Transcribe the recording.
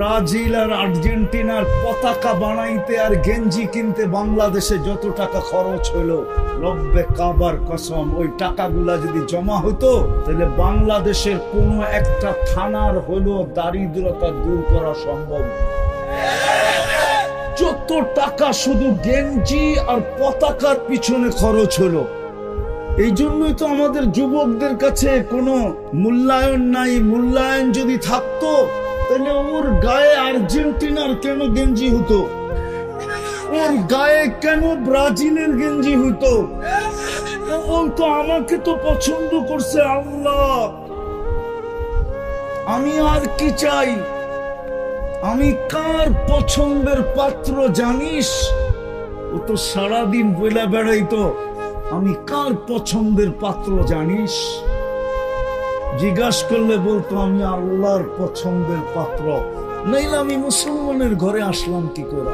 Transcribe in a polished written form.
Brazil আর আর্জেন্টিনার পতাকা বানাইতে আর গেঞ্জি কিনতে বাংলাদেশে যত টাকা খরচ হলো, রব্বে কাবার কসম, ওই টাকাগুলা যদি জমা হতো তাহলে বাংলাদেশের কোনো একটা থানার হলো দারিদ্রতা দূর করা সম্ভব। যত টাকা শুধু গেঞ্জি আর পতাকার পিছনে খরচ হলো। এই জন্যই তো আমাদের যুবকদের কাছে কোনো মূল্যায়ন নাই। মূল্যায়ন যদি থাকতো তাহলে ওর গায়ে আর্জেন্টিনার কেন গেঞ্জি হতো, ওর গায়ে কেন ব্রাজিলের গেঞ্জি হতো? ও তো আমাকে তো পছন্দ করছে আল্লাহ, আমি আর কি চাই? আমি কার পছন্দের পাত্র জানিস? ও তো সারাদিন বইলা বেড়াইতো আমি কার পছন্দের পাত্র জানিস? জিজ্ঞাসা করলে বলতো আমি আল্লাহর পছন্দের পাত্র। নাইলে আমি মুসলমানের ঘরে আসলাম কি করে?